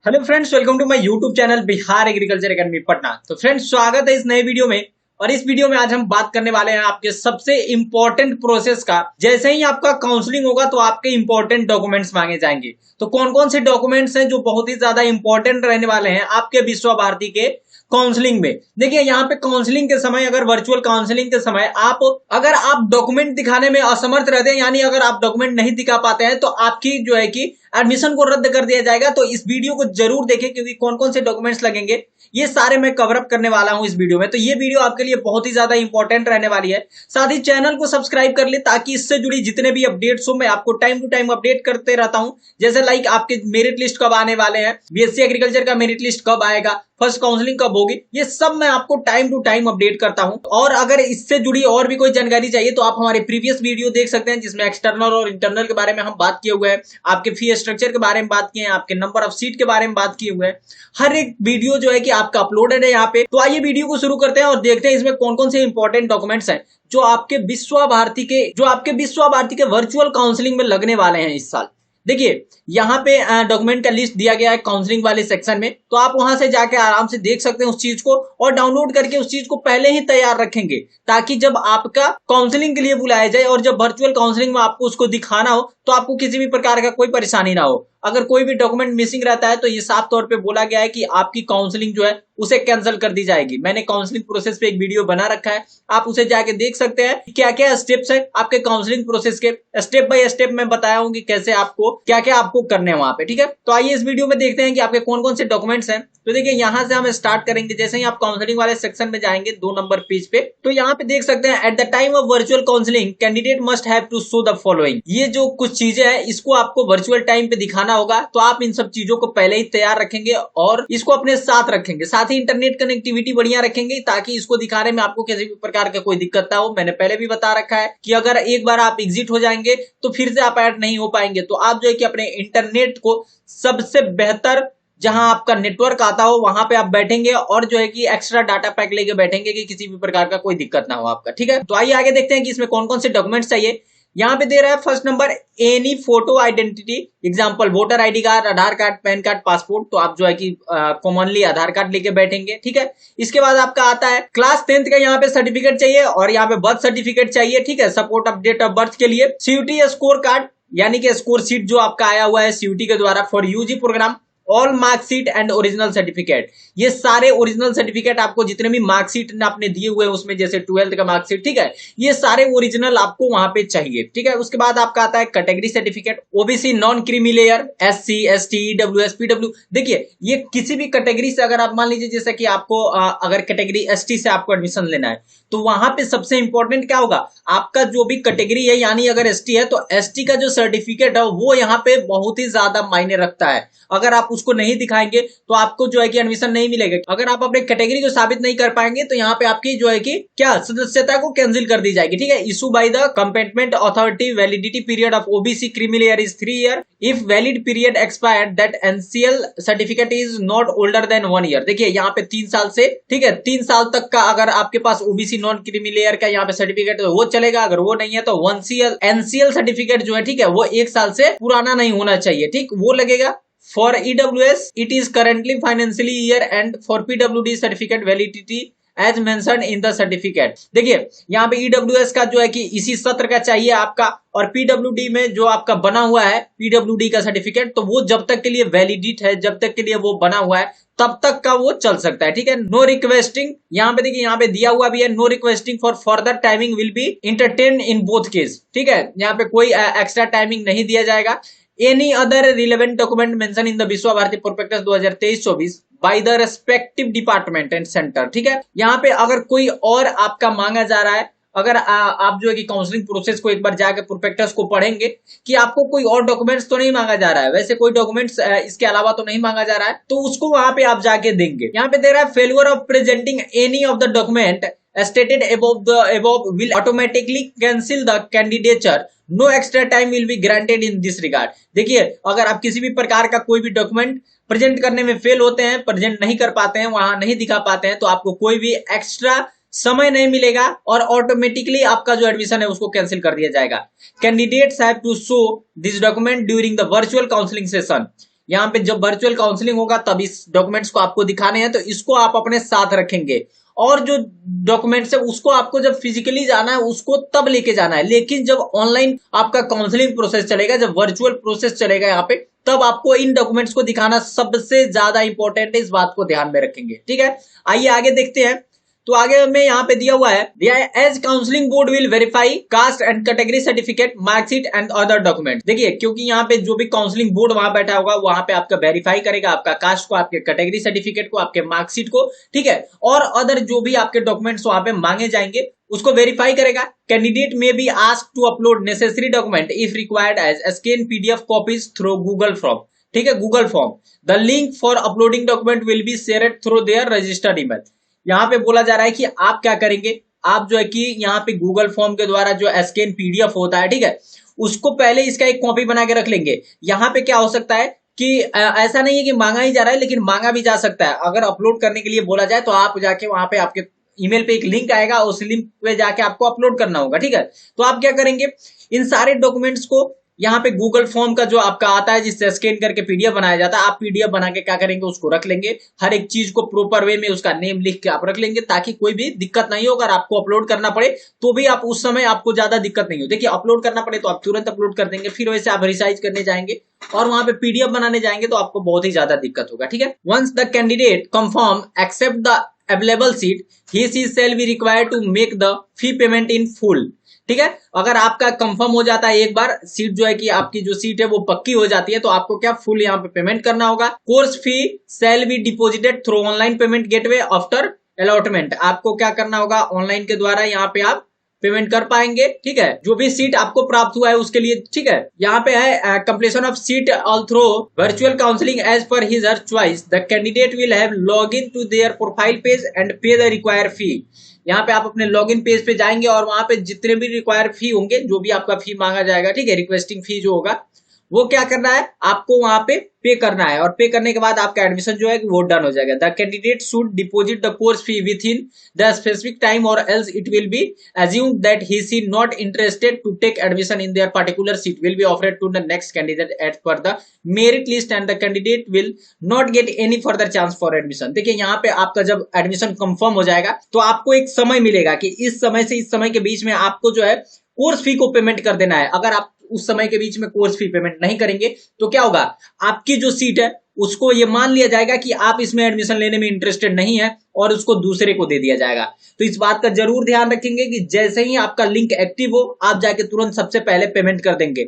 Hello friends, welcome to my YouTube channel Bihar agriculture academy Patna. तो friends, स्वागत है इस नए वीडियो में। और इस वीडियो में आज हम बात करने वाले हैं आपके सबसे इंपॉर्टेंट प्रोसेस का। जैसे ही आपका काउंसलिंग होगा तो आपके इंपॉर्टेंट डॉक्यूमेंट्स मांगे जाएंगे। तो कौन कौन से डॉक्यूमेंट्स हैं जो बहुत ही ज्यादा इंपॉर्टेंट रहने वाले हैं आपके विश्वा भारती के काउंसलिंग में। देखिए, यहाँ पे काउंसलिंग के समय, अगर वर्चुअल काउंसलिंग के समय अगर आप डॉक्यूमेंट दिखाने में असमर्थ रहते हैं, यानी अगर आप डॉक्यूमेंट नहीं दिखा पाते हैं, तो आपकी जो है कि एडमिशन को रद्द कर दिया जाएगा। तो इस वीडियो को जरूर देखें, क्योंकि कौन कौन से डॉक्यूमेंट्स लगेंगे ये सारे मैं कवर अप करने वाला हूं इस वीडियो में। तो ये वीडियो आपके लिए बहुत ही ज्यादा इंपॉर्टेंट रहने वाली है। साथ ही चैनल को सब्सक्राइब कर ले, ताकि इससे जुड़ी जितने भी अपडेट्स हो मैं आपको टाइम टू टाइम अपडेट करते रहता हूं। जैसे लाइक आपके मेरिट लिस्ट कब आने वाले हैं, बीएससी एग्रीकल्चर का मेरिट लिस्ट कब आएगा, फर्स्ट काउंसलिंग कब होगी, ये सब मैं आपको टाइम टू टाइम अपडेट करता हूं। और अगर इससे जुड़ी और भी कोई जानकारी चाहिए तो आप हमारे प्रीवियस वीडियो देख सकते हैं, जिसमें एक्सटर्नल और इंटरनल के बारे में हम बात किए हुए हैं, आपके फी स्ट्रक्चर के बारे में बात किए हैं, आपके नंबर ऑफ सीट के बारे में बात किए हुए हैं। हर एक वीडियो जो है कि आपका अपलोडेड है यहाँ पे। तो आइए वीडियो को शुरू करते हैं और देखते हैं इसमें कौन कौन से इंपॉर्टेंट डॉक्यूमेंट्स हैं जो आपके विश्वा भारती के वर्चुअल काउंसलिंग में लगने वाले हैं इस साल। देखिए, यहाँ पे डॉक्यूमेंट का लिस्ट दिया गया है काउंसलिंग वाले सेक्शन में। तो आप वहां से जाके आराम से देख सकते हैं उस चीज को, और डाउनलोड करके उस चीज को पहले ही तैयार रखेंगे, ताकि जब आपका काउंसलिंग के लिए बुलाया जाए और जब वर्चुअल काउंसलिंग में आपको उसको दिखाना हो तो आपको किसी भी प्रकार का कोई परेशानी ना हो। अगर कोई भी डॉक्यूमेंट मिसिंग रहता है तो ये साफ तौर पे बोला गया है कि आपकी काउंसलिंग जो है उसे कैंसिल कर दी जाएगी। मैंने काउंसलिंग प्रोसेस पे एक वीडियो बना रखा है, आप उसे जाके देख सकते हैं क्या क्या स्टेप्स है आपके काउंसलिंग प्रोसेस के। स्टेप बाय स्टेप मैं बताया हूं कि कैसे आपको क्या क्या आपको करने हैं वहां पे। ठीक है, तो आइए इस वीडियो में देखते हैं कि आपके कौन कौन से डॉक्यूमेंट्स हैं। तो देखिए, यहां से हम स्टार्ट करेंगे। जैसे ही आप काउंसलिंग वाले सेक्शन में जाएंगे 2 नंबर पेज पे, तो यहाँ पे देख सकते हैं at the time of virtual counselling candidate must have to show the following. ये जो कुछ चीजें हैं इसको आपको वर्चुअल टाइम पे दिखाना होगा। तो आप इन सब चीजों को पहले ही तैयार रखेंगे और इसको अपने साथ रखेंगे। साथ ही इंटरनेट कनेक्टिविटी बढ़िया रखेंगे, ताकि इसको दिखाने में आपको किसी भी प्रकार का कोई दिक्कत ना हो। मैंने पहले भी बता रखा है कि अगर एक बार आप एग्जिट हो जाएंगे तो फिर से आप ऐड नहीं हो पाएंगे। तो आप जो है कि अपने इंटरनेट को सबसे बेहतर, जहां आपका नेटवर्क आता हो वहां पे आप बैठेंगे और जो है कि एक्स्ट्रा डाटा पैक लेके बैठेंगे कि किसी भी प्रकार का कोई दिक्कत ना हो आपका। ठीक है, तो आइए आगे देखते हैं कि इसमें कौन कौन से डॉक्यूमेंट्स चाहिए। यहाँ पे दे रहा है first number any photo identity, example voter ID card, Aadhaar card, PAN card, passport. तो आप जो है कि कॉमनली आधार कार्ड लेके बैठेंगे। ठीक है, इसके बाद आपका आता है क्लास 10th का यहाँ पे सर्टिफिकेट चाहिए और यहाँ पे बर्थ सर्टिफिकेट चाहिए। ठीक है, support of date of birth के लिए सीयूटी स्कोर कार्ड, यानी कि स्कोर सीट जो आपका आया हुआ है सीयूटी के द्वारा for UG programme, all marksheet and original certificate. ये सारे ओरिजिनल सर्टिफिकेट आपको जितने भी मार्कशीट आपने दिए हुए हैं उसमें, जैसे 12th का मार्कशीट, ठीक है, ये सारे ओरिजिनल आपको वहां पे चाहिए। ठीक है, उसके बाद आपका आता है category certificate, OBC, non creamy layer, SC, ST, EWS, PW. देखिए, ये किसी भी कैटेगरी से, अगर आप मान लीजिए जैसे कि आपको अगर कैटेगरी एसटी से आपको एडमिशन लेना है, तो वहां पे सबसे इंपॉर्टेंट क्या होगा, आपका जो भी कैटेगरी है, यानी अगर एसटी है तो एसटी का जो सर्टिफिकेट है वो यहाँ पे बहुत ही ज्यादा मायने रखता है। अगर आप उसको नहीं दिखाएंगे तो आपको जो है कि एडमिशन नहीं मिलेगा। अगर आप अपने कैटेगरी को साबित नहीं कर पाएंगे तो यहाँ पे आपकी जो है कि क्या सदस्यता को कैंसिल कर दी जाएगी। ठीक है, issue by the competent authority, validity period of OBC creamy layer is 3 year, if valid period expired that NCL certificate is not older than 1 year. देखिए, यहाँ पे 3 साल से, ठीक है, 3 साल तक का अगर आपके पास ओबीसी नॉन क्रीमी लेयर का यहाँ पे सर्टिफिकेट है वो चलेगा। अगर वो नहीं है तो एनसीएल सर्टिफिकेट जो है, ठीक है, वो 1 साल से पुराना नहीं होना चाहिए। ठीक, वो लगेगा। For EWS, it is currently financially year and for PWD certificate validity as mentioned in the certificate। देखिए, यहाँ पे EWS का जो है कि इसी सत्र का चाहिए आपका, और PWD में जो आपका बना हुआ है PWD का सर्टिफिकेट, तो वो जब तक के लिए वैलिडिट है, जब तक के लिए वो बना हुआ है तब तक का वो चल सकता है। ठीक है, नो रिक्वेस्टिंग, यहाँ पे देखिए, यहाँ पे दिया हुआ भी है, no requesting for further timing will be entertain in both case. ठीक है, यहाँ पे कोई एक्स्ट्रा टाइमिंग नहीं दिया जाएगा। Any other relevant document mentioned in the विश्वा Bharti prospectus 2023-24 by the respective department and center। ठीक है, यहाँ पे अगर कोई और आपका मांगा जा रहा है, अगर आप जो है कि काउंसलिंग प्रोसेस को एक बार जाकर प्रोस्पेक्टस को पढ़ेंगे कि आपको कोई और डॉक्यूमेंट्स तो नहीं मांगा जा रहा है, वैसे कोई डॉक्यूमेंट्स इसके अलावा तो नहीं मांगा जा रहा है, तो उसको वहां पे आप जाके देंगे। यहाँ पे दे रहा है failure of presenting any of the document stated above will automatically cancel the candidature, no extra time will be granted in this regard। देखिए, अगर आप किसी भी प्रकार का कोई भी डॉक्यूमेंट प्रेजेंट करने में फेल होते हैं, प्रेजेंट नहीं कर पाते हैं, वहां नहीं दिखा पाते हैं, तो आपको कोई भी एक्स्ट्रा समय नहीं मिलेगा और ऑटोमेटिकली आपका जो एडमिशन है उसको कैंसिल कर दिया जाएगा। Candidates have to show this document during the virtual counselling session. यहाँ पे जब वर्चुअल काउंसलिंग होगा तब इस डॉक्यूमेंट्स को आपको दिखाने हैं, तो इसको आप अपने साथ रखेंगे। और जो डॉक्यूमेंट्स है उसको आपको जब फिजिकली जाना है उसको तब लेके जाना है। लेकिन जब ऑनलाइन आपका काउंसलिंग प्रोसेस चलेगा, जब वर्चुअल प्रोसेस चलेगा यहाँ पे, तब आपको इन डॉक्यूमेंट्स को दिखाना सबसे ज्यादा इंपॉर्टेंट है, इस बात को ध्यान में रखेंगे। ठीक है, आइए आगे देखते हैं। तो आगे में यहाँ पे दिया है as counselling board will verify caste and category certificate, marksheet and other document. देखिए, क्योंकि यहाँ पे जो भी काउंसलिंग बोर्ड वहां बैठा होगा वहां पे आपका वेरीफाई करेगा आपका कास्ट को, आपके कैटेगरी सर्टिफिकेट को, आपके मार्कशीट को, ठीक है, और अदर जो भी आपके डॉक्यूमेंट्स वहां पे मांगे जाएंगे उसको वेरीफाई करेगा। Candidate may be asked to upload necessary document if required as scan PDF copies through Google form. ठीक है, Google form. The link for uploading document will be shared through their registered email. यहाँ पे बोला जा रहा है कि आप क्या करेंगे, आप जो है कि यहाँ पे गूगल फॉर्म के द्वारा जो स्कैन PDF होता है, ठीक है, उसको पहले इसका एक कॉपी बना के रख लेंगे। यहाँ पे क्या हो सकता है कि ऐसा नहीं है कि मांगा ही जा रहा है, लेकिन मांगा भी जा सकता है। अगर अपलोड करने के लिए बोला जाए तो आप जाके वहां पे आपके ईमेल पे एक लिंक आएगा, उस लिंक पे जाके आपको अपलोड करना होगा। ठीक है, तो आप क्या करेंगे, इन सारे डॉक्यूमेंट्स को यहाँ पे गूगल फॉर्म का जो आपका आता है जिससे स्कैन करके PDF बनाया जाता है, आप PDF बना के क्या करेंगे, उसको रख लेंगे। हर एक चीज को प्रॉपर वे में उसका नेम लिख के आप रख लेंगे, ताकि कोई भी दिक्कत नहीं हो। अगर आपको अपलोड करना पड़े तो भी आप उस समय आपको ज्यादा दिक्कत नहीं हो। देखिए, अपलोड करना पड़े तो आप तुरंत अपलोड कर देंगे, फिर वैसे आप रिसाइज करने जाएंगे और वहां पे PDF बनाने जाएंगे तो आपको बहुत ही ज्यादा दिक्कत होगा। ठीक है, once the candidate confirm accept the available seat, he she shall be required to make the fee payment in full. ठीक है, अगर आपका कंफर्म हो जाता है, एक बार सीट जो है कि आपकी जो सीट है वो पक्की हो जाती है, तो आपको क्या फुल यहाँ पे पेमेंट करना होगा। Course fee shall be deposited through online payment gateway after allotment. आपको क्या करना होगा, ऑनलाइन के द्वारा यहाँ पे आप पेमेंट कर पाएंगे। ठीक है, जो भी सीट आपको प्राप्त हुआ है उसके लिए। ठीक है, यहाँ पे है completion of seat all through virtual counselling as per his her choice, the candidate will have log in to their profile page and pay the required fee. यहाँ पे आप अपने लॉगिन पेज पे जाएंगे और वहां पे जितने भी रिक्वायर्ड फी होंगे, जो भी आपका फी मांगा जाएगा, ठीक है, रिक्वेस्टिंग फी जो होगा, वो क्या करना है, आपको वहां पे करना है। और पे करने के बाद आपका एडमिशन जो है वो डन हो जाएगा। The candidate should deposit the course fee within the specific time और else it will be assumed that he is not interested to take admission in their particular seat will be offered to the next candidate as per the merit list and the candidate will not get any further chance for admission। देखिए, यहाँ पे आपका जब admission confirm हो जाएगा तो आपको एक समय मिलेगा कि इस समय से इस समय के बीच में आपको जो है कोर्स फी को पेमेंट कर देना है। अगर आप उस समय के बीच में कोर्स फी पेमेंट नहीं करेंगे तो क्या होगा, आपकी जो सीट है उसको ये मान लिया जाएगा कि आप इसमें एडमिशन लेने में इंटरेस्टेड नहीं है और उसको दूसरे को दे दिया जाएगा। तो इस बात का जरूर ध्यान रखेंगे कि जैसे ही आपका लिंक एक्टिव हो आप जाके तुरंत सबसे पहले पेमेंट कर देंगे।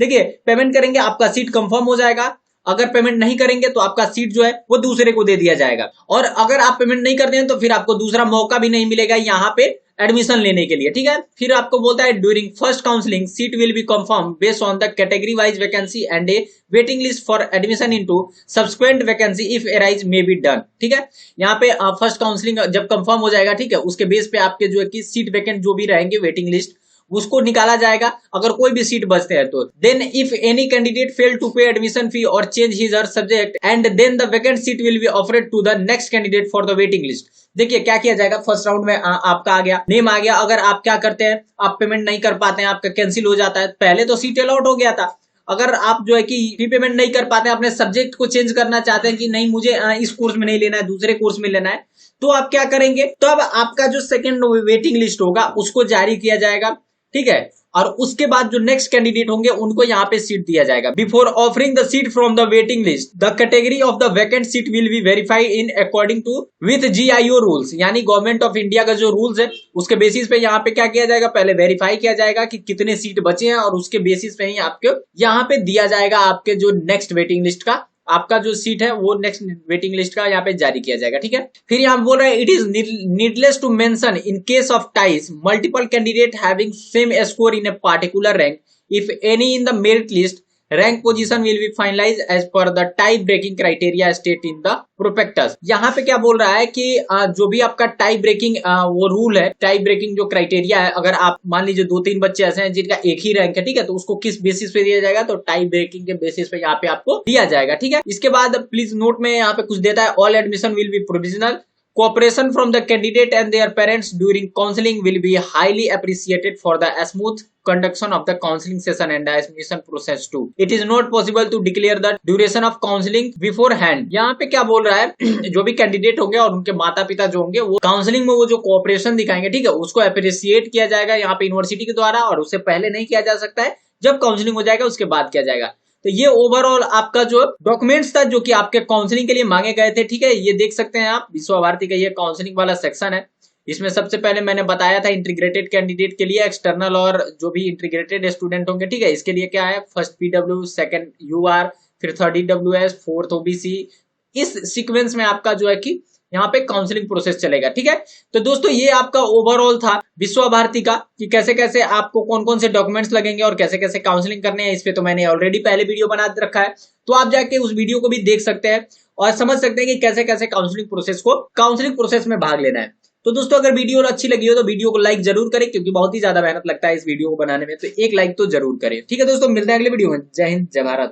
देखिए, पेमेंट करेंगे, आपका सीट कंफर्म हो जाएगा। अगर पेमेंट नहीं करेंगे तो आपका सीट जो है वो दूसरे को दे दिया जाएगा। और अगर आप पेमेंट नहीं करते हैं तो फिर आपको दूसरा मौका भी नहीं मिलेगा यहाँ पे एडमिशन लेने के लिए। ठीक है, फिर आपको बोलता है during first counselling seat will be confirm based on the category wise vacancy and A waiting list for admission into subsequent vacancy if arise may be done. ठीक है, यहाँ पे फर्स्ट काउंसलिंग जब कंफर्म हो जाएगा, ठीक है, उसके बेस पे आपके जो है कि सीट वैकेंट जो भी रहेंगे वेटिंग लिस्ट उसको निकाला जाएगा। अगर कोई भी सीट बचते हैं तो then if any candidate fail to pay admission fee or change his her subject and then the vacant seat will be offered to the next candidate for the waiting list. देखिए, क्या किया जाएगा, first round में आपका आ गया, name आ गया। अगर आप क्या करते हैं, आप पेमेंट नहीं कर पाते हैं, आपका कैंसिल हो जाता है। पहले तो सीट अलॉट हो गया था, अगर आप जो है कि फी पेमेंट नहीं कर पाते हैं, अपने सब्जेक्ट को चेंज करना चाहते हैं कि नहीं मुझे इस कोर्स में नहीं लेना है, दूसरे कोर्स में लेना है, तो आप क्या करेंगे, तो अब आपका जो सेकंड वेटिंग लिस्ट होगा उसको जारी किया जाएगा। ठीक है, और उसके बाद जो नेक्स्ट कैंडिडेट होंगे उनको यहाँ पे सीट दिया जाएगा। Before offering the seat from the waiting list the category of the vacant seat will be verified in according to with GIO rules. यानी गवर्नमेंट ऑफ इंडिया का जो रूल्स है उसके बेसिस पे यहाँ पे क्या किया जाएगा, पहले वेरीफाई किया जाएगा कि कितने सीट बचे हैं और उसके बेसिस पे ही आपको यहाँ पे दिया जाएगा आपके जो नेक्स्ट वेटिंग लिस्ट का आपका जो सीट है वो नेक्स्ट वेटिंग लिस्ट का यहाँ पे जारी किया जाएगा। ठीक है, फिर यहाँ बोल रहे हैं it is needless to mention in case of ties multiple candidate having same score in a particular rank if any in the merit list rank position will be finalize as per the tie breaking criteria state in the prospectus. यहाँ पे क्या बोल रहा है कि जो भी आपका टाइप ब्रेकिंग वो रूल है, टाइप ब्रेकिंग जो क्राइटेरिया है, अगर आप मान लीजिए 2-3 बच्चे ऐसे हैं जिनका एक ही रैंक है, ठीक है, तो उसको किस बेसिस पे दिया जाएगा, तो टाइप ब्रेकिंग के बेसिस पे यहाँ पे आपको दिया जाएगा। ठीक है, इसके बाद प्लीज नोट में यहाँ पे कुछ देता है all admission will be provisional Cooperation from the candidate and their parents during counseling will be highly appreciated for the smooth conduction of the counseling session and the admission process too. It is not possible to declare the duration of counseling beforehand. यहाँ पे क्या बोल रहा है जो भी candidate होंगे और उनके माता पिता जो होंगे वो काउंसलिंग में वो जो कोऑपरेशन दिखाएंगे, ठीक है, उसको अप्रिशिएट किया जाएगा यहाँ पे यूनिवर्सिटी के द्वारा, और उससे पहले नहीं किया जा सकता है, जब काउंसलिंग हो जाएगा उसके बाद किया जाएगा। तो ये ओवरऑल आपका जो डॉक्यूमेंट्स था जो कि आपके काउंसलिंग के लिए मांगे गए थे, ठीक है, ये देख सकते हैं आप विश्व भारती का ये काउंसलिंग वाला सेक्शन है। इसमें सबसे पहले मैंने बताया था इंटीग्रेटेड कैंडिडेट के लिए एक्सटर्नल और जो भी इंटीग्रेटेड स्टूडेंट होंगे, ठीक है, इसके लिए क्या है, फर्स्ट पीडब्ल्यू, सेकंड यूआर, फिर थर्ड ईडब्ल्यूएस, फोर्थ ओबीसी। इस सीक्वेंस में आपका जो है कि यहाँ पे काउंसलिंग प्रोसेस चलेगा, ठीक है। तो दोस्तों ये आपका ओवरऑल था विश्व भारती का कि कैसे कैसे आपको कौन कौन से डॉक्यूमेंट्स लगेंगे और कैसे कैसे काउंसलिंग करने हैं। इस पे तो मैंने ऑलरेडी पहले वीडियो बना रखा है, तो आप जाके उस वीडियो को भी देख सकते हैं और समझ सकते हैं कि कैसे कैसे काउंसलिंग प्रोसेस में भाग लेना है। तो दोस्तों अगर वीडियो अच्छी लगी हो तो वीडियो को लाइक जरूर करें, क्योंकि बहुत ही ज्यादा मेहनत लगता है इस वीडियो को बनाने में, तो एक लाइक तो जरूर करें। ठीक है दोस्तों, मिलते हैं अगले वीडियो में। जय हिंद, जय भारत।